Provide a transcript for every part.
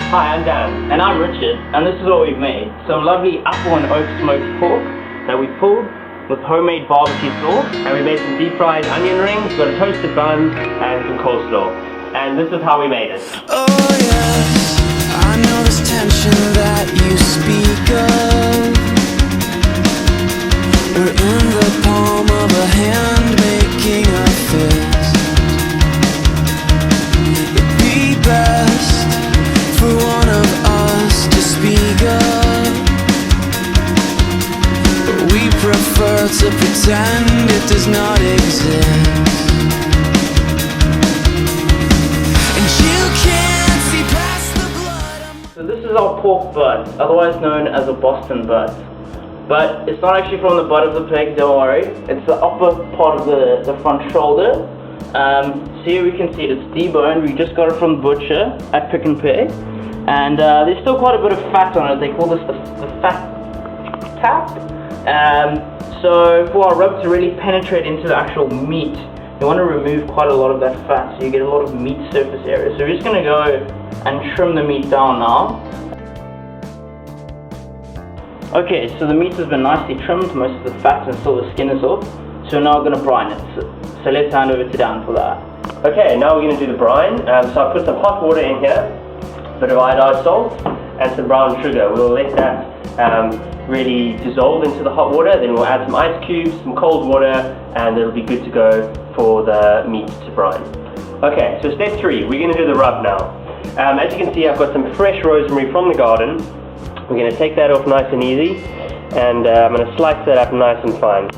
Hi, I'm Dan. And I'm Richard, and this is what we've made. Some lovely apple and oak smoked pork that we pulled with homemade barbecue sauce, and we made some deep fried onion rings, got a toasted bun, and some coleslaw. And this is how we made it. Oh yes, I know this tension that you speak of. We're in the palm of a hand making a fist. It'd be best for one of us to speak up, but we prefer to pretend it does not exist. So this is our pork butt, otherwise known as a Boston butt. But it's not actually from the butt of the pig, don't worry. It's the upper part of the front shoulder. So here we can see it's deboned. We just got it from the butcher at Pick and Pay. And there's still quite a bit of fat on it. They call this the fat tap. So for our rub to really penetrate into the actual meat, you want to remove quite a lot of that fat so you get a lot of meat surface area. So we're just going to go and trim the meat down now. Okay, so the meat has been nicely trimmed, most of the fat and still the skin is off. So now we're going to brine it. So let's hand over to Dan for that. Okay, now we're going to do the brine. So I put some hot water in here, a bit of iodized salt, and some brown sugar. We'll let that really dissolve into the hot water, then we'll add some ice cubes, some cold water, and it'll be good to go for the meat to brine. Okay, so step 3, we're going to do the rub now. As you can see, I've got some fresh rosemary from the garden. We're going to take that off nice and easy, and I'm going to slice that up nice and fine.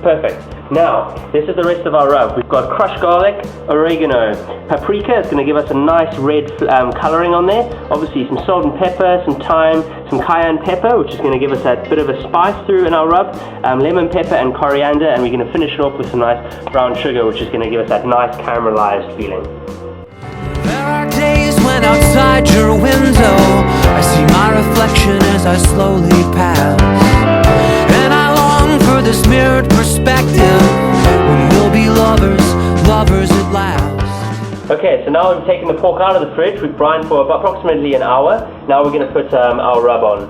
Perfect. Now, this is the rest of our rub. We've got crushed garlic, oregano, paprika. It's going to give us a nice red colouring on there. Obviously some salt and pepper, some thyme, some cayenne pepper, which is going to give us that bit of a spice through in our rub, lemon pepper and coriander, and we're going to finish it off with some nice brown sugar, which is going to give us that nice caramelized feeling. There are days when outside your window I see my reflection as I slowly pass, and I long for this mirrored perspective when we'll be lovers at last. Okay, so now we've taken the pork out of the fridge. We've brined for approximately an hour. Now we're going to put our rub on.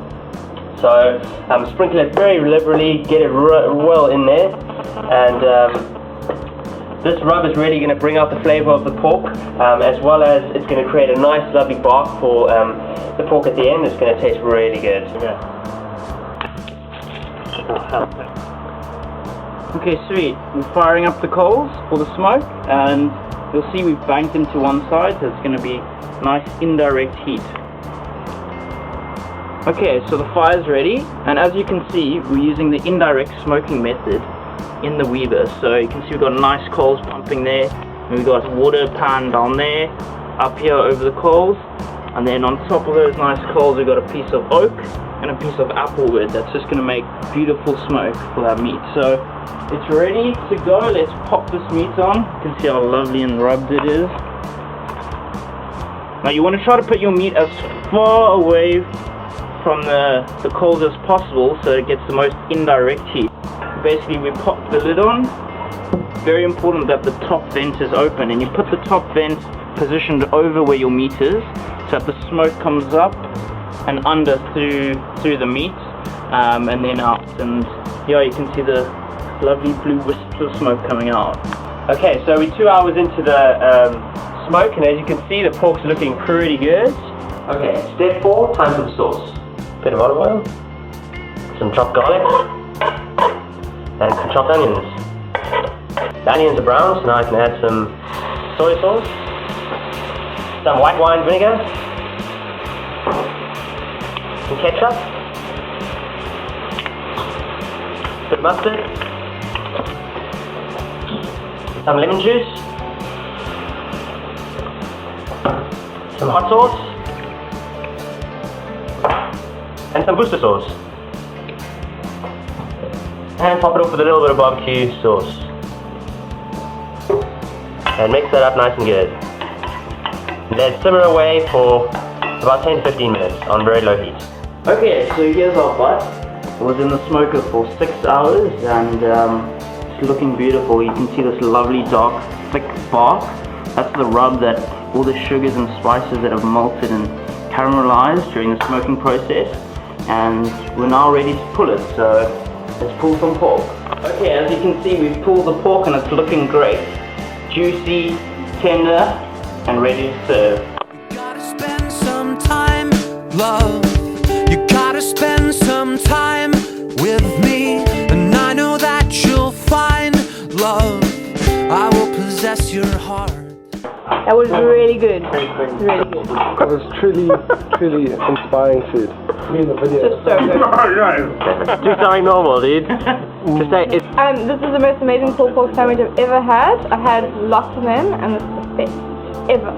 So sprinkle it very liberally, get it well in there, and this rub is really going to bring out the flavor of the pork, as well as it's going to create a nice lovely bark for the pork at the end. It's going to taste really good. Yeah. Okay, sweet. We're firing up the coals for the smoke, and you'll see we've banked them to one side, so it's going to be nice indirect heat. Okay, so the fire's ready, and as you can see, we're using the indirect smoking method in the weaver. So you can see we've got nice coals pumping there, and we've got water pan down there, up here over the coals, and then on top of those nice coals we've got a piece of oak and a piece of apple wood. That's just going to make beautiful smoke for that meat. So it's ready to go. Let's pop this meat on. You can see how lovely and rubbed it is. Now you want to try to put your meat as far away from the coals as possible so it gets the most indirect heat. Basically we pop the lid on. Very important that the top vent is open, and you put the top vent positioned over where your meat is so that the smoke comes up and under through the meat, and then out, and yeah, you can see the lovely blue wisps of smoke coming out. Okay, so we're 2 hours into the smoke, and as you can see the pork's looking pretty good. Okay, step 4, time for the sauce. Bit of olive oil, some chopped garlic, and some chopped onions. The onions are brown, so now I can add some soy sauce, some white wine vinegar, some ketchup, a bit of mustard, some lemon juice, some hot sauce, and some booster sauce. And top it off with a little bit of barbecue sauce. And mix that up nice and good. Let it simmer away for About 10 to 15 minutes on very low heat. Okay, so here's our butt. It was in the smoker for 6 hours and it's looking beautiful. You can see this lovely dark thick bark. That's the rub that all the sugars and spices that have malted and caramelized during the smoking process. And we're now ready to pull it, so let's pull some pork. Okay, as you can see, we've pulled the pork and it's looking great. Juicy, tender, and ready to serve. You gotta spend some time, love. You gotta spend some time with me, and I know that you'll find love. I will possess your heart. That was really good. Really good. That was truly inspiring food. Me in the video. Just so good. Do something normal, dude. Just say it's. This is the most amazing pulled pork sandwich I've ever had. I've had lots of them, and this is the best ever.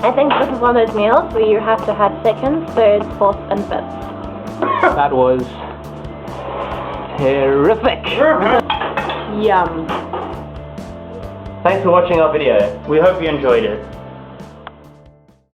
I think this is one of those meals where you have to have seconds, thirds, fourths, and fifths. That was terrific. Yum. Thanks for watching our video. We hope you enjoyed it.